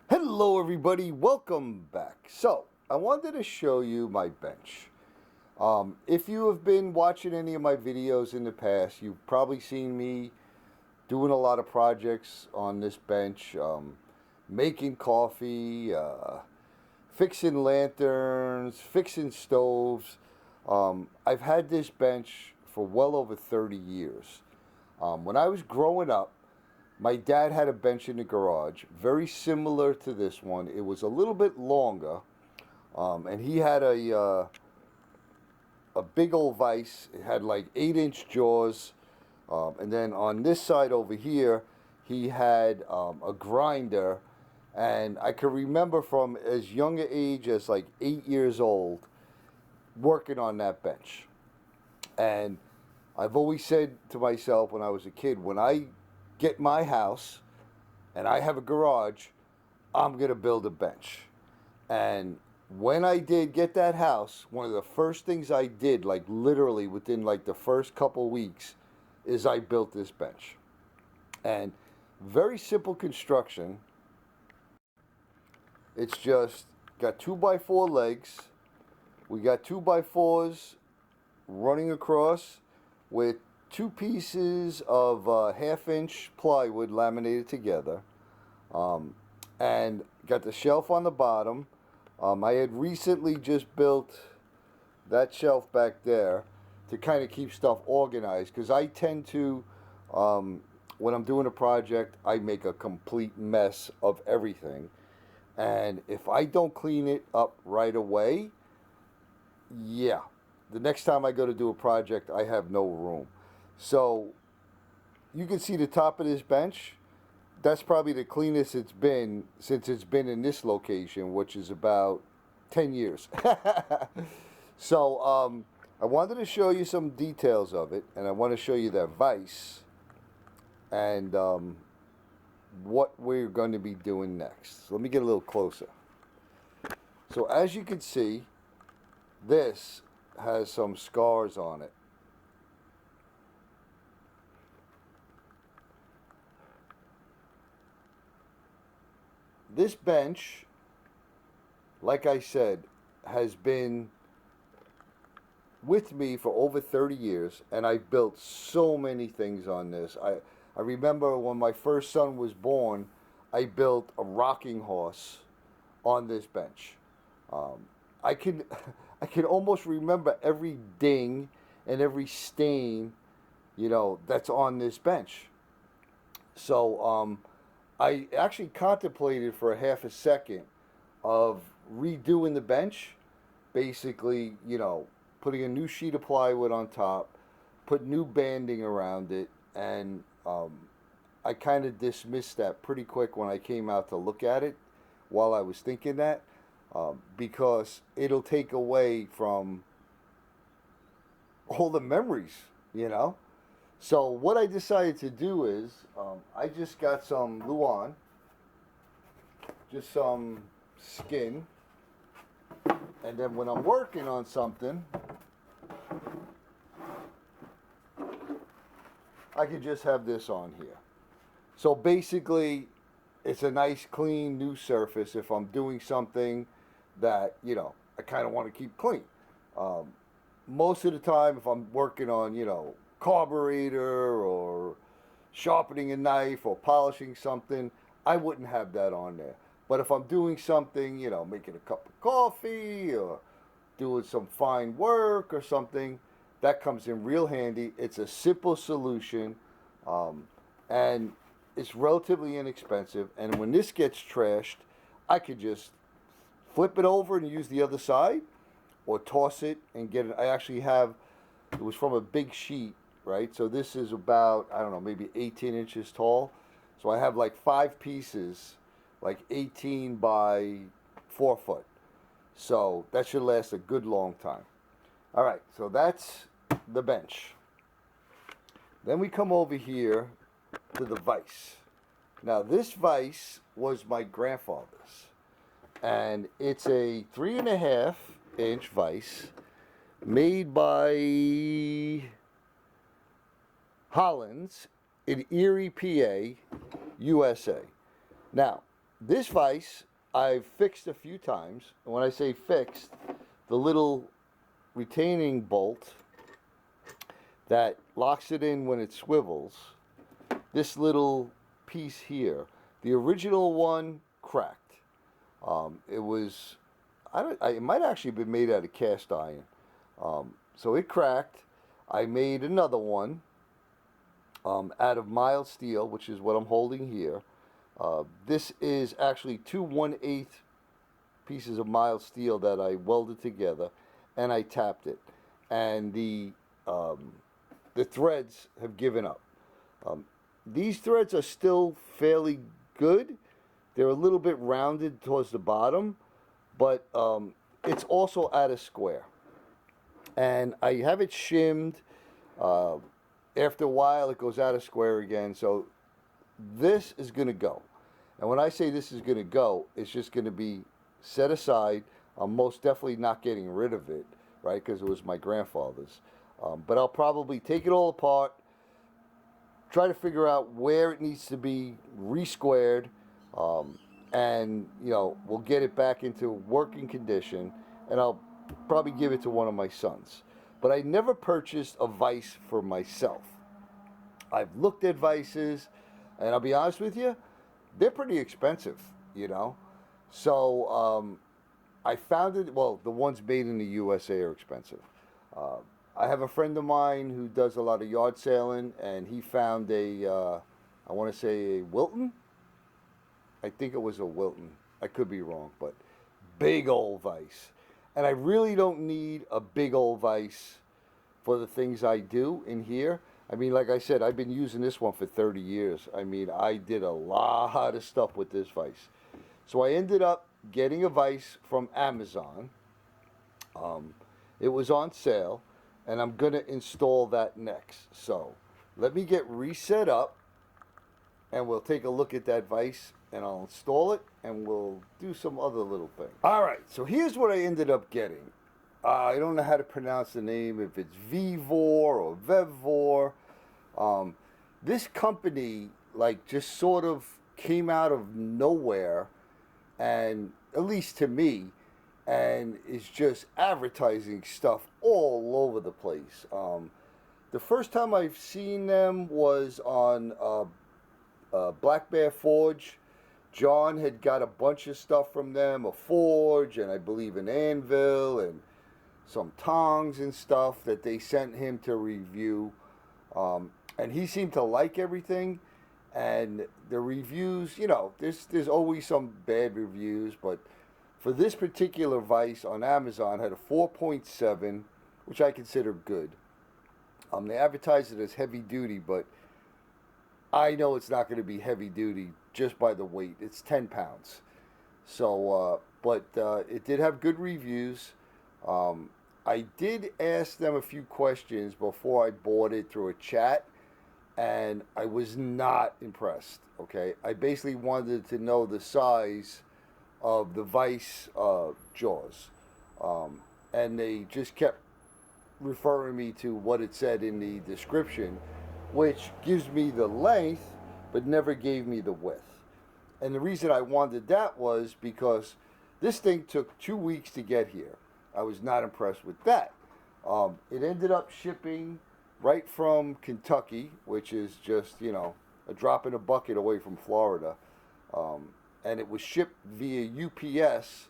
Hello everybody, welcome back. So, I wanted to show you my bench. If you have been watching any of my videos in the past, you've probably seen me doing a lot of projects on this bench, making coffee, fixing lanterns, fixing stoves. I've had this bench for well over 30 years. When I was growing up, my dad had a bench in the garage, very similar to this one. It was a little bit longer, and he had a big old vise. It had like 8-inch jaws, and then on this side over here, he had a grinder. And I can remember from as young an age as like 8 years old, working on that bench. And I've always said to myself when I was a kid, when I get my house and I have a garage, I'm going to build a bench. And when I did get that house, one of the first things I did, like literally within like the first couple weeks, is I built this bench. And very simple construction. It's just got 2x4 legs. We got 2x4s running across with 2 pieces of 1/2-inch plywood laminated together, and got the shelf on the bottom. I had recently just built that shelf back there to kind of keep stuff organized, because I tend to, when I'm doing a project, I make a complete mess of everything. And if I don't clean it up right away, yeah, the next time I go to do a project, I have no room. So you can see the top of this bench. That's probably the cleanest it's been since it's been in this location, which is about 10 years. So I wanted to show you some details of it, and I want to show you that vise and what we're going to be doing next. So let me get a little closer. So as you can see, this has some scars on it. This bench, like I said, has been with me for over 30 years, and I built so many things on this. I remember when my first son was born, I built a rocking horse on this bench. I can I can almost remember every ding and every stain, that's on this bench. So I actually contemplated for a half a second of redoing the bench, basically, putting a new sheet of plywood on top, put new banding around it, and I kind of dismissed that pretty quick when I came out to look at it while I was thinking that, because it'll take away from all the memories. So what I decided to do is, I just got some Luan, just some skin, and then when I'm working on something, I could just have this on here. So basically, it's a nice, clean, new surface if I'm doing something that, I kind of want to keep clean. Most of the time, if I'm working on, carburetor or sharpening a knife or polishing something, I wouldn't have that on there. But if I'm doing something, making a cup of coffee or doing some fine work or something, that comes in real handy. It's a simple solution, and it's relatively inexpensive. And when this gets trashed, I could just flip it over and use the other side, or toss it and get it. I actually have, it was from a big sheet, right? So this is about, I don't know, maybe 18 inches tall. So I have like 5 pieces, like 18 by 4 foot. So that should last a good long time. All right, so that's the bench. Then we come over here to the vise. Now this vise was my grandfather's, and it's a 3.5-inch vise made by Holland's in Erie, PA, USA. Now, this vise I've fixed a few times. And when I say fixed, the little retaining bolt that locks it in when it swivels, this little piece here, the original one cracked. It was, it might actually have been made out of cast iron. So it cracked. I made another one out of mild steel, which is what I'm holding here. This is actually 2 1/8 pieces of mild steel that I welded together, and I tapped it. And the threads have given up. These threads are still fairly good. They're a little bit rounded towards the bottom, but it's also at a square. And I have it shimmed. After a while, it goes out of square again. So this is going to go. And when I say this is going to go, it's just going to be set aside. I'm most definitely not getting rid of it, right, because it was my grandfather's. But I'll probably take it all apart, try to figure out where it needs to be re-squared, and, we'll get it back into working condition, and I'll probably give it to one of my sons. But I never purchased a vise for myself. I've looked at vices, and I'll be honest with you, they're pretty expensive, So I found it, well, the ones made in the USA are expensive. I have a friend of mine who does a lot of yard sailing, and he found I want to say a Wilton. I think it was a Wilton. I could be wrong, but big old vise. And I really don't need a big old vise for the things I do in here. I mean, like I said, I've been using this one for 30 years. I mean, I did a lot of stuff with this vise. So I ended up getting a vise from Amazon. It was on sale, and I'm going to install that next. So let me get reset up, and we'll take a look at that vise, and I'll install it, and we'll do some other little things. All right, so here's what I ended up getting. I don't know how to pronounce the name, if it's Vivor or Vevor. This company, just sort of came out of nowhere, and at least to me, and is just advertising stuff all over the place. The first time I've seen them was on Black Bear Forge. John had got a bunch of stuff from them, a forge, and I believe an anvil, and some tongs and stuff that they sent him to review. And he seemed to like everything. And the reviews, there's always some bad reviews, but for this particular vise on Amazon had a 4.7, which I consider good. They advertise it as heavy duty, but I know it's not going to be heavy duty just by the weight. It's 10 pounds. So, but it did have good reviews. I did ask them a few questions before I bought it through a chat, and I was not impressed, okay? I basically wanted to know the size of the vise jaws. And they just kept referring me to what it said in the description, which gives me the length, but never gave me the width. And the reason I wanted that was because this thing took 2 weeks to get here. I was not impressed with that. It ended up shipping right from Kentucky, which is just, a drop in a bucket away from Florida. And it was shipped via UPS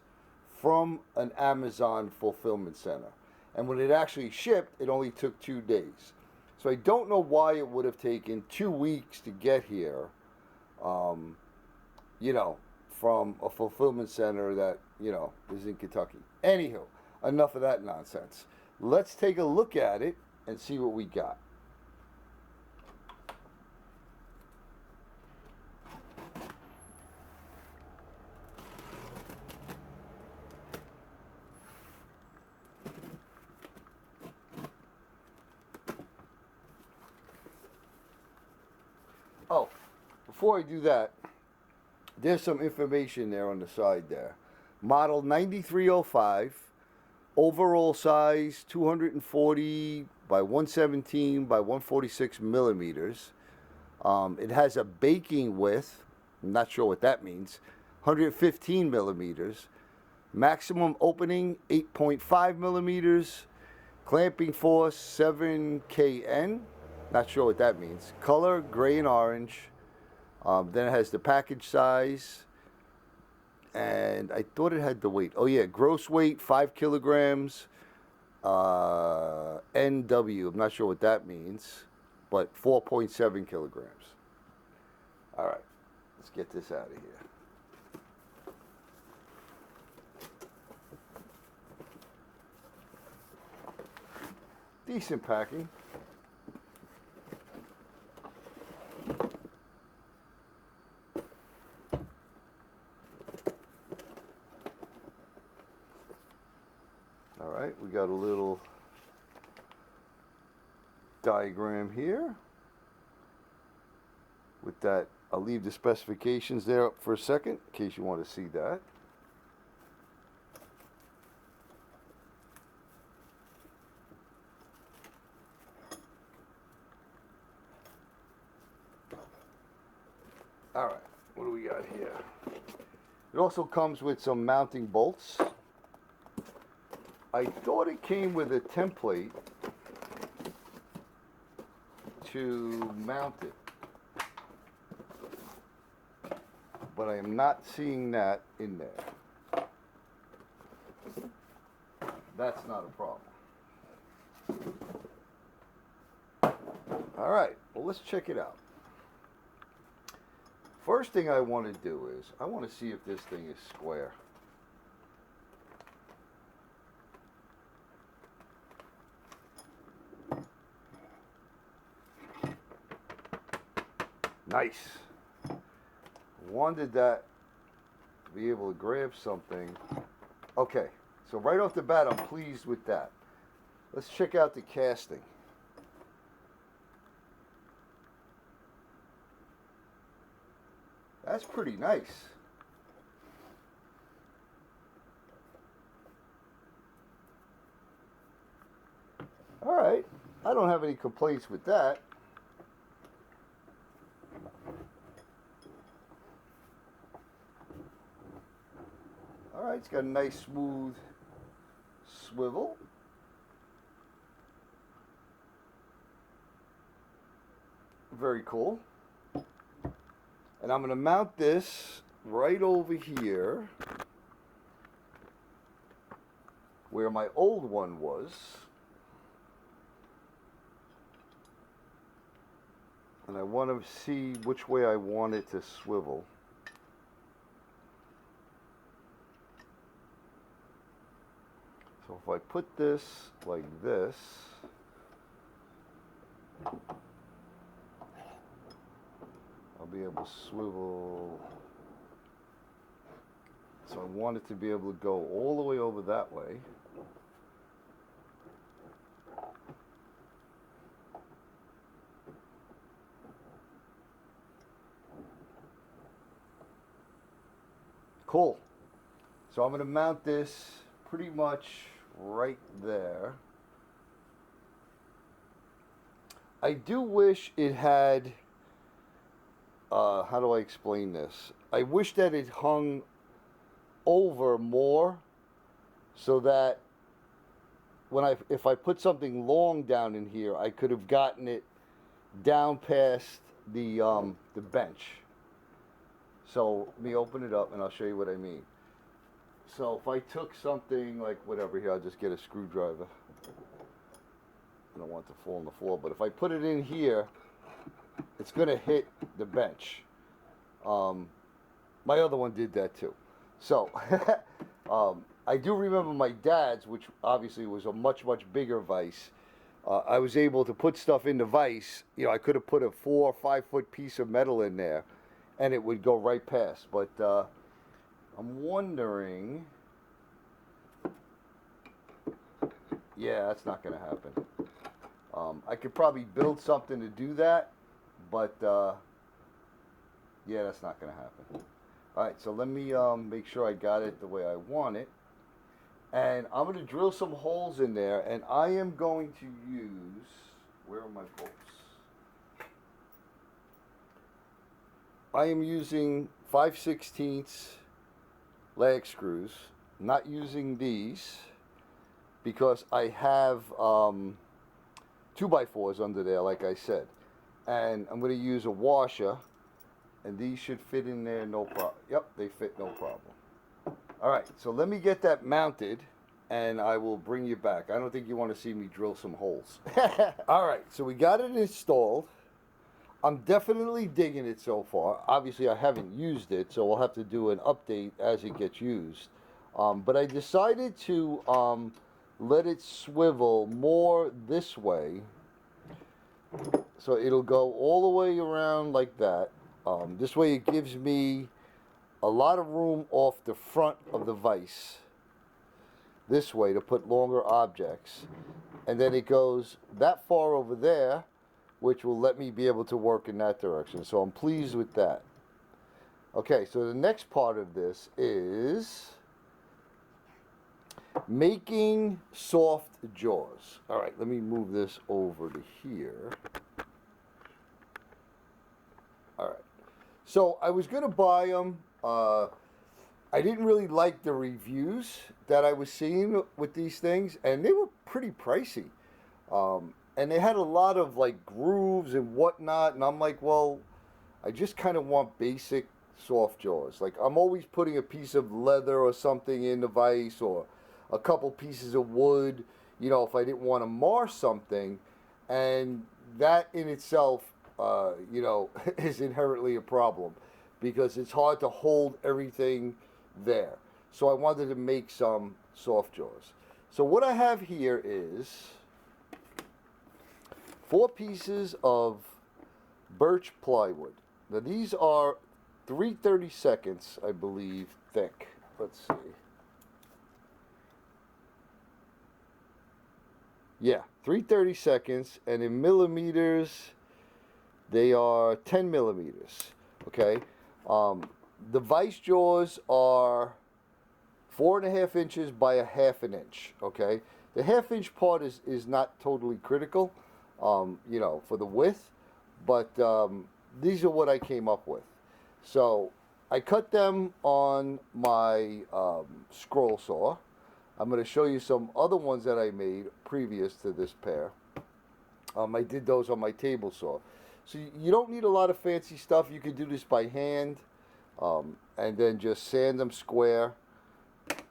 from an Amazon fulfillment center. And when it actually shipped, it only took 2 days. So I don't know why it would have taken 2 weeks to get here, from a fulfillment center that, is in Kentucky. Anywho, enough of that nonsense. Let's take a look at it and see what we got. Oh, before I do that, there's some information there on the side there. Model 9305, overall size 240 by 117 by 146 millimeters. It has a baking width, I'm not sure what that means, 115 millimeters. Maximum opening 8.5 millimeters. Clamping force 7 kN. Not sure what that means. Color gray and orange. Then it has the package size. And I thought it had the weight. Oh yeah, gross weight 5 kilograms. NW, I'm not sure what that means, but 4.7 kilograms. All right, let's get this out of here. Decent packing. All right, we got a little diagram here with that. I'll leave the specifications there up for a second in case you want to see that. All right, what do we got here? It also comes with some mounting bolts. I thought it came with a template to mount it, but I am not seeing that in there. That's not a problem. All right, well, let's check it out. First thing I want to do is I want to see if this thing is square. Nice. Wanted that to be able to grab something. Okay, so right off the bat, I'm pleased with that. Let's check out the casting. That's pretty nice. All right, I don't have any complaints with that. All right, it's got a nice smooth swivel. Very cool. And I'm going to mount this right over here where my old one was. And I want to see which way I want it to swivel. So if I put this like this, I'll be able to swivel. So I want it to be able to go all the way over that way. Cool. So I'm going to mount this pretty much right there. I do wish it had, how do I explain this? I wish that it hung over more so that if I put something long down in here, I could have gotten it down past the bench. So let me open it up and I'll show you what I mean. So if I took something like whatever here, I'll just get a screwdriver. I don't want it to fall on the floor, but if I put it in here, it's going to hit the bench. My other one did that too. So I do remember my dad's, which obviously was a much, much bigger vise. I was able to put stuff in the vise. You know, I could have put a 4 or 5 foot piece of metal in there and it would go right past. But I'm wondering, yeah, that's not going to happen. I could probably build something to do that, but yeah, that's not going to happen. All right, so let me make sure I got it the way I want it. And I'm going to drill some holes in there, and I am going to use, where are my bolts? I am using 5/16 lag screws, not using these because I have 2x4s under there, like I said. And I'm going to use a washer, and these should fit in there no problem. Yep, they fit no problem. All right, so let me get that mounted, and I will bring you back. I don't think you want to see me drill some holes. All right, so we got it installed. I'm definitely digging it so far. Obviously, I haven't used it, so we'll have to do an update as it gets used. But I decided to let it swivel more this way, so it'll go all the way around like that. This way it gives me a lot of room off the front of the vise this way to put longer objects, and then it goes that far over there, which will let me be able to work in that direction. So I'm pleased with that. Okay, so the next part of this is making soft jaws. All right, let me move this over to here. All right. So I was going to buy them. I didn't really like the reviews that I was seeing with these things, and they were pretty pricey. And they had a lot of like grooves and whatnot, and I'm like, well, I just kind of want basic soft jaws. Like, I'm always putting a piece of leather or something in the vise, or a couple pieces of wood, you know, if I didn't want to mar something. And that in itself, you know, is inherently a problem, because it's hard to hold everything there. So I wanted to make some soft jaws. So what I have here is 4 pieces of birch plywood. Now these are 3/32, I believe, thick. Let's see. Yeah, 3/32, and in millimeters, they are 10 millimeters. Okay. The vise jaws are 4.5 inches by 1/2 inch. Okay. The 1/2 inch part is not totally critical, you know, for the width, but these are what I came up with. So I cut them on my scroll saw. I'm going to show you some other ones that I made previous to this pair. I did those on my table saw. So you don't need a lot of fancy stuff. You can do this by hand, and then just sand them square,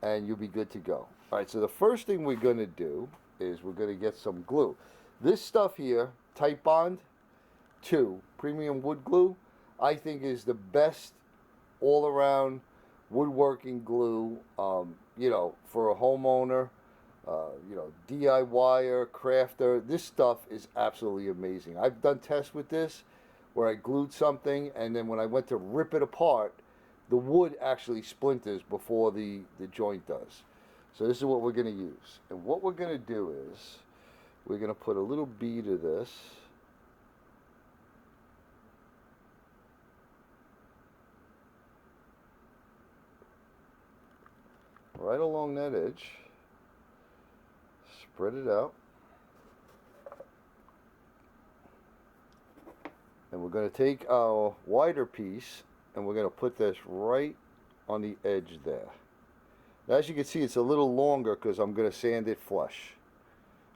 and you'll be good to go. All right, so the first thing we're going to do is we're going to get some glue. This stuff here, Type Bond 2 premium wood glue, I think is the best all-around woodworking glue, you know, for a homeowner, you know, DIYer, crafter. This stuff is absolutely amazing. I've done tests with this where I glued something, and then when I went to rip it apart, the wood actually splinters before the joint does. So this is what we're going to use. And what we're going to do is we're going to put a little bead of this right along that edge. Spread it out. And we're going to take our wider piece and we're going to put this right on the edge there. Now, as you can see, it's a little longer because I'm going to sand it flush.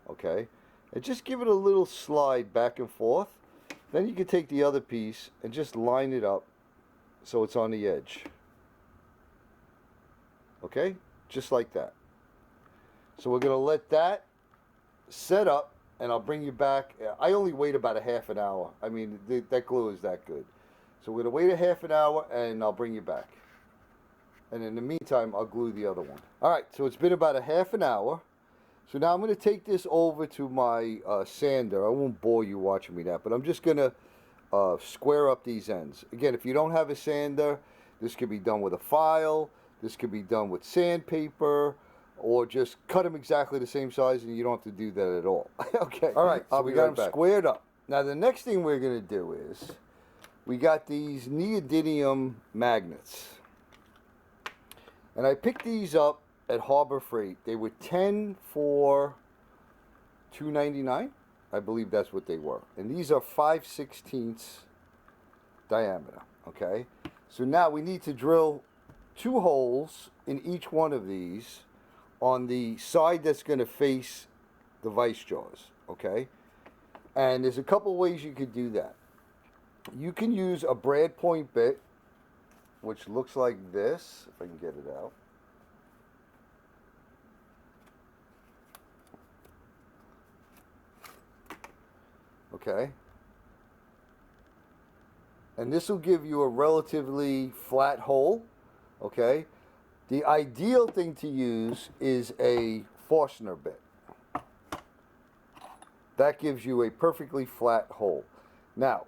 Okay? And just give it a little slide back and forth. Then you can take the other piece and just line it up so it's on the edge. Okay? Just like that. So we're going to let that set up, and I'll bring you back. I only wait about a half an hour. I mean, that glue is that good. So we're going to wait a half an hour, and I'll bring you back. And in the meantime, I'll glue the other one. All right, so it's been about a half an hour. So now I'm going to take this over to my sander. I won't bore you watching me that, but I'm just going to square up these ends. Again, if you don't have a sander, this could be done with a file. This could be done with sandpaper, or just cut them exactly the same size, and you don't have to do that at all. Okay. All right, so we got them squared up. Now the next thing we're going to do is we got these neodymium magnets. And I picked these up at Harbor Freight. They were 10 for $2.99. I believe that's what they were. And these are 5/16 diameter. Okay, so now we need to drill 2 holes in each one of these on the side that's going to face the vice jaws. Okay, and there's a couple ways you could do that. You can use a brad point bit, which looks like this, if I can get it out. Okay. And this will give you a relatively flat hole. Okay. The ideal thing to use is a Forstner bit. That gives you a perfectly flat hole. Now,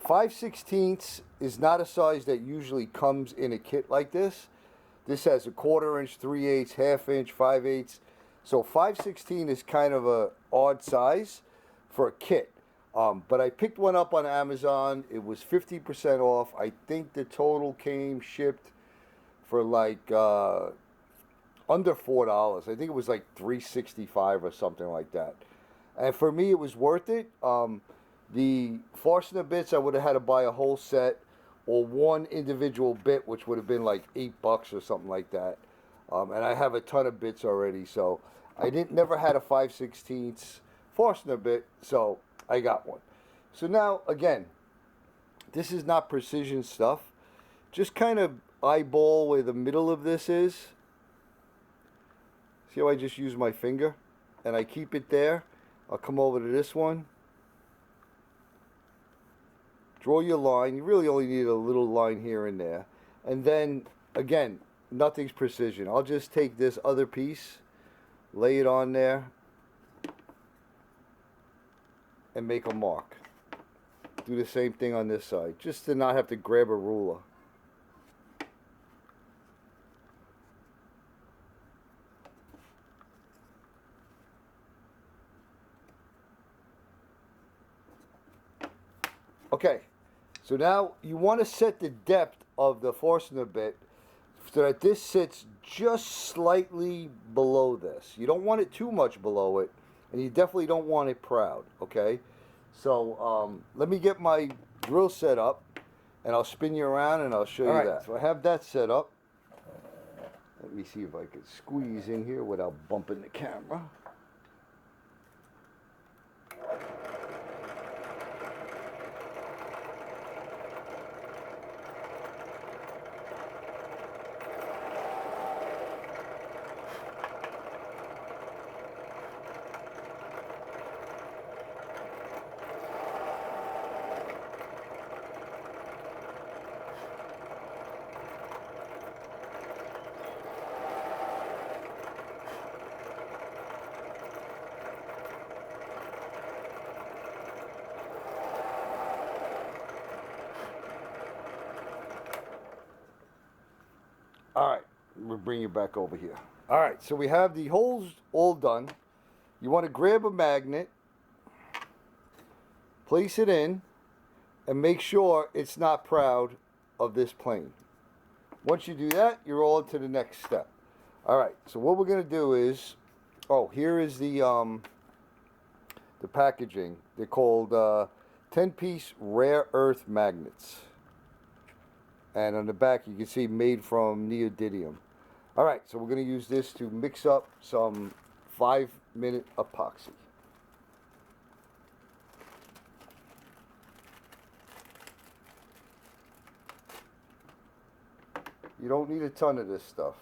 5/16 is not a size that usually comes in a kit like this. This has a 1/4 inch, 3/8, 1/2 inch, 5/8. So 5/16 is kind of a odd size for a kit. But I picked one up on Amazon. It was 50% off. I think the total came shipped for like under $4. I think it was like $3.65 or something like that. And for me, it was worth it. The Forstner bits, I would have had to buy a whole set or one individual bit, which would have been like $8 or something like that. And I have a ton of bits already, so I never had a 5/16 Forstner bit, so I got one. So now, again, this is not precision stuff. Just kind of eyeball where the middle of this is. See how I just use my finger? And I keep it there. I'll come over to this one. Draw your line. You really only need a little line here and there. And then, again, nothing's precision. I'll just take this other piece, lay it on there, and make a mark. Do the same thing on this side, just to not have to grab a ruler. Okay, so now you want to set the depth of the Forstner bit so that this sits just slightly below this. You don't want it too much below it, and you definitely don't want it proud, okay? So let me get my drill set up, and I'll spin you around and I'll show you that. So I have that set up. Let me see if I can squeeze in here without bumping the camera. All right, we'll bring you back over here. All right, so we have the holes all done. You want to grab a magnet, place it in, and make sure it's not proud of this plane. Once you do that, you're on to the next step. All right, so what we're going to do is, here is the packaging. They're called 10-piece rare earth magnets. And on the back, you can see made from neodymium. All right, so we're going to use this to mix up some 5-minute epoxy. You don't need a ton of this stuff.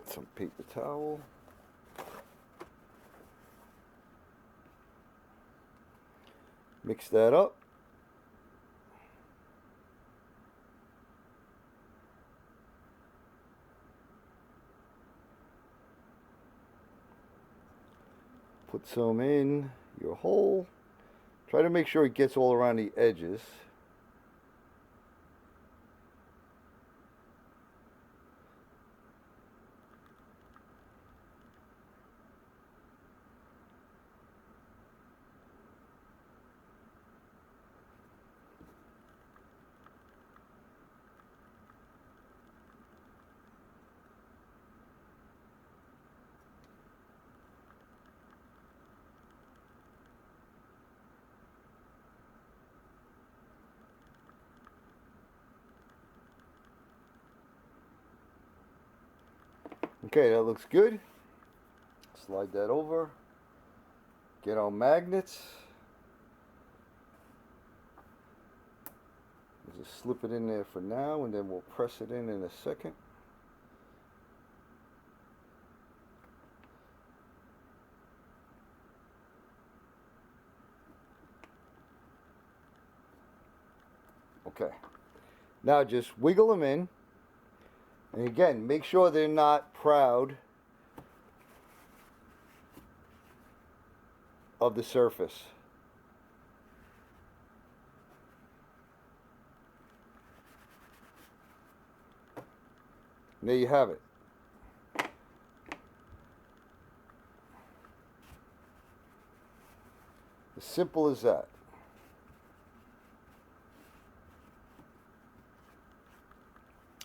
Some paper towel. Mix that up. Put some in your hole. Try to make sure it gets all around the edges. Okay, that looks good. Slide that over. Get our magnets. Just slip it in there for now, and then we'll press it in a second. Okay. Now just wiggle them in. And again, make sure they're not proud of the surface. And there you have it. As simple as that.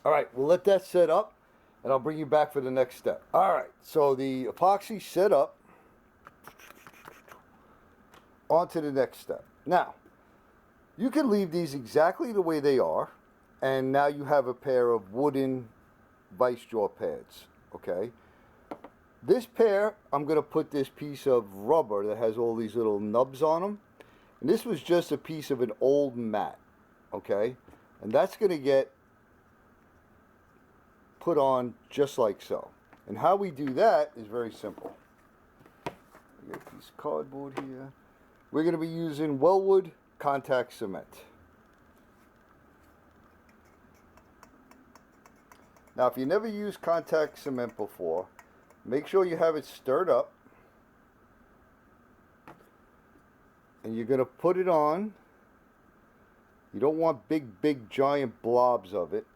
All right, we'll let that set up, and I'll bring you back for the next step. All right, so the epoxy set up. On to the next step. Now, you can leave these exactly the way they are, and now you have a pair of wooden vice jaw pads, okay? This pair, I'm going to put this piece of rubber that has all these little nubs on them, and this was just a piece of an old mat, okay? And that's going to get put on just like so. And how we do that is very simple. We got a piece of cardboard here. We're going to be using Wellwood contact cement. Now, if you never used contact cement before, make sure you have it stirred up. And you're going to put it on. You don't want big, giant blobs of it.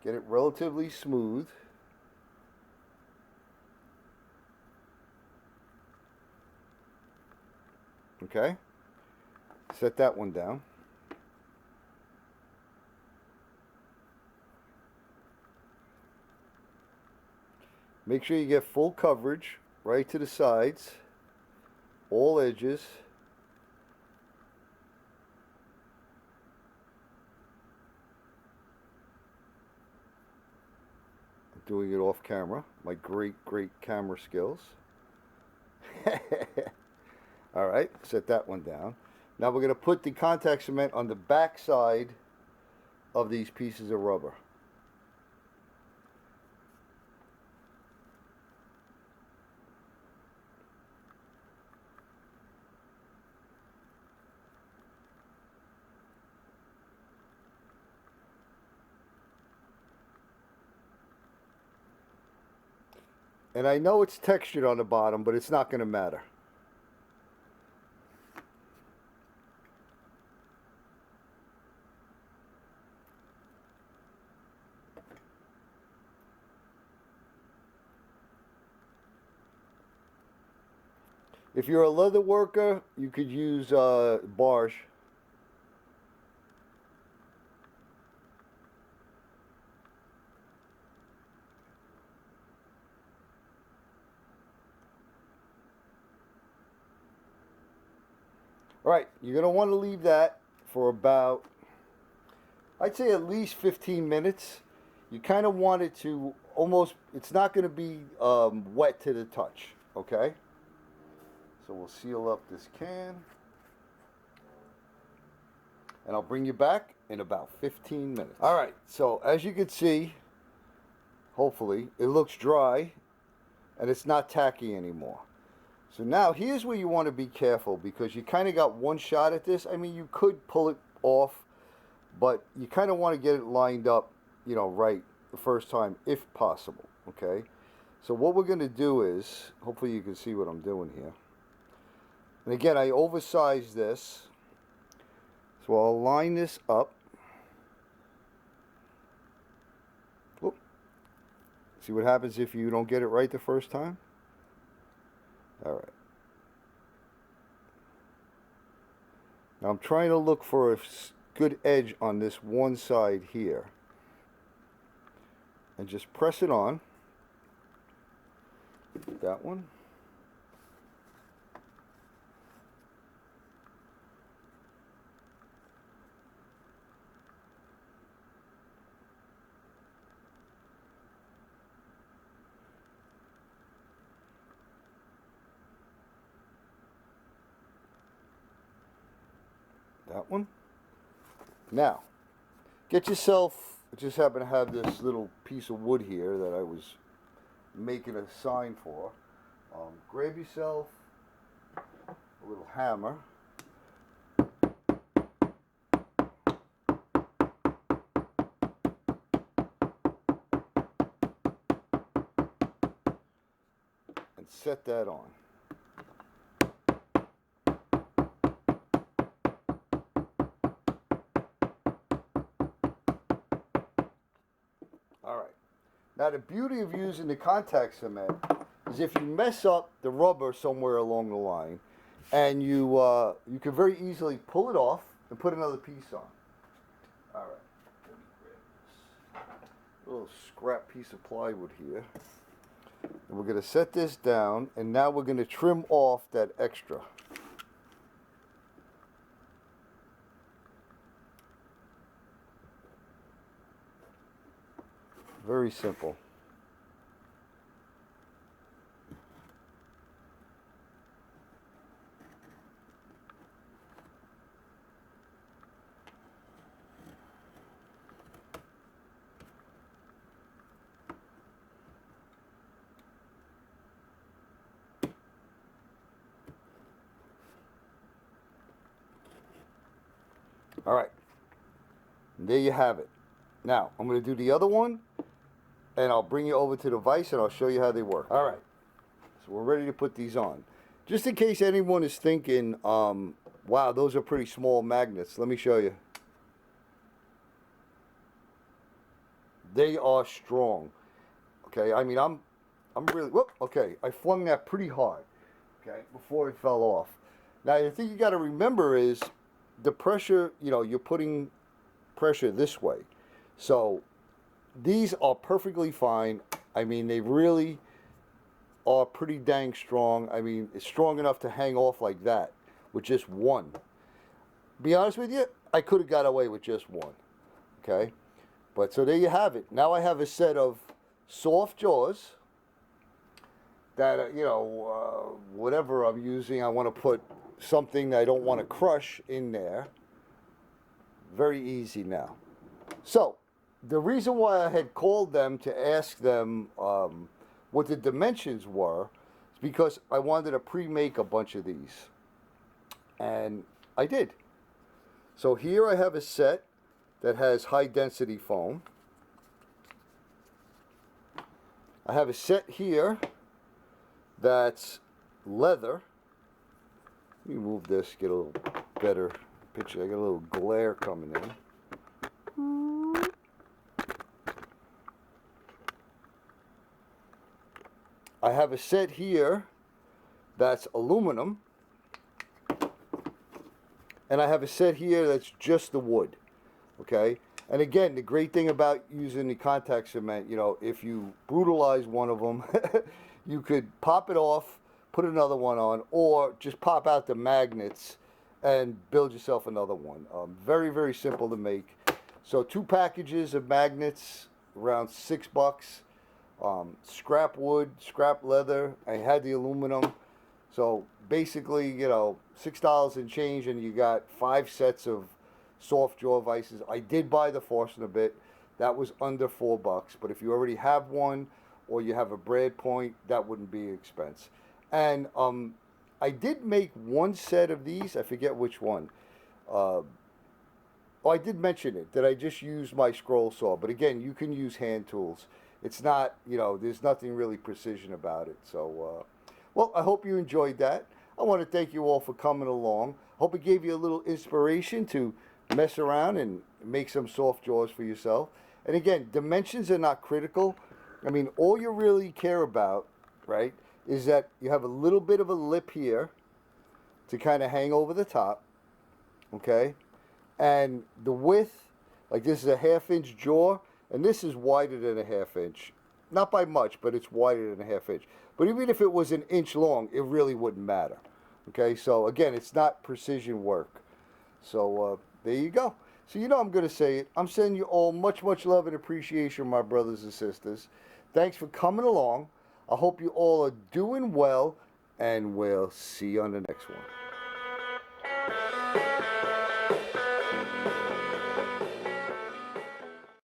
Get it relatively smooth. Okay? Set that one down. Make sure you get full coverage right to the sides, all edges. I'm doing it off camera, my great camera skills. All right, set that one down. Now we're going to put the contact cement on the back side of these pieces of rubber. And I know it's textured on the bottom, but it's not going to matter. If you're a leather worker, you could use barge. All right, you're going to want to leave that for about, I'd say at least 15 minutes. You kind of want it to almost, it's not going to be wet to the touch, okay? So we'll seal up this can. And I'll bring you back in about 15 minutes. All right, so as you can see, hopefully, it looks dry and it's not tacky anymore. So now here's where you want to be careful, because you kind of got one shot at this. I mean, you could pull it off, but you kind of want to get it lined up, you know, right the first time if possible, okay? So what we're going to do is, hopefully you can see what I'm doing here. And again, I oversized this. So I'll line this up. Whoop. See what happens if you don't get it right the first time? All right. Now I'm trying to look for a good edge on this one side here. And just press it on. That one. that one. Now, get yourself, I just happen to have this little piece of wood here that I was making a sign for. Grab yourself a little hammer. And set that on. All right. Now the beauty of using the contact cement is if you mess up the rubber somewhere along the line, and you can very easily pull it off and put another piece on. All right. Let me grab this little scrap piece of plywood here. And we're going to set this down, and now we're going to trim off that extra. Very simple. All right, and there you have it. Now, I'm going to do the other one, and I'll bring you over to the vise, and I'll show you how they work. All right, so we're ready to put these on. Just in case anyone is thinking, wow, those are pretty small magnets, let me show you. They are strong. Okay, I mean, I'm really, whoop, okay, I flung that pretty hard, okay, before it fell off. Now, the thing you got to remember is, the pressure, you know, you're putting pressure this way. So these are perfectly fine. I mean, they really are pretty dang strong. I mean, it's strong enough to hang off like that with just one. Be honest with you, I could have got away with just one. Okay? But so there you have it. Now I have a set of soft jaws that, you know, whatever I'm using, I want to put something that I don't want to crush in there. Very easy now. So the reason why I had called them to ask them what the dimensions were is because I wanted to pre-make a bunch of these, and I did. So here I have a set that has high density foam. I have a set here that's leather. Let me move this, get a little better picture. I got a little glare coming in. I have a set here that's aluminum. And I have a set here that's just the wood. Okay? And again, the great thing about using the contact cement, you know, if you brutalize one of them, you could pop it off, put another one on, or just pop out the magnets and build yourself another one. Very, very simple to make. So 2 packages of magnets, around $6. Scrap wood, scrap leather. I had the aluminum. So basically, you know, $6 and change, and you got 5 sets of soft jaw vices. I did buy the Forstner bit. That was under $4. But if you already have one, or you have a brad point, that wouldn't be an expense. And I did make one set of these. I forget which one. Oh, I did mention it, that I just used my scroll saw. But again, you can use hand tools. It's not, you know, there's nothing really precision about it. So, well, I hope you enjoyed that. I want to thank you all for coming along. Hope it gave you a little inspiration to mess around and make some soft jaws for yourself. And again, dimensions are not critical. I mean, all you really care about, right, is that you have a little bit of a lip here to kind of hang over the top, okay? And the width, like this is a 1/2 inch jaw, and this is wider than a 1/2 inch. Not by much, but it's wider than a 1/2 inch. But even if it was an inch long, it really wouldn't matter, okay? So again, it's not precision work. So there you go. So you know I'm going to say it. I'm sending you all much, much love and appreciation, my brothers and sisters. Thanks for coming along. I hope you all are doing well, and we'll see you on the next one.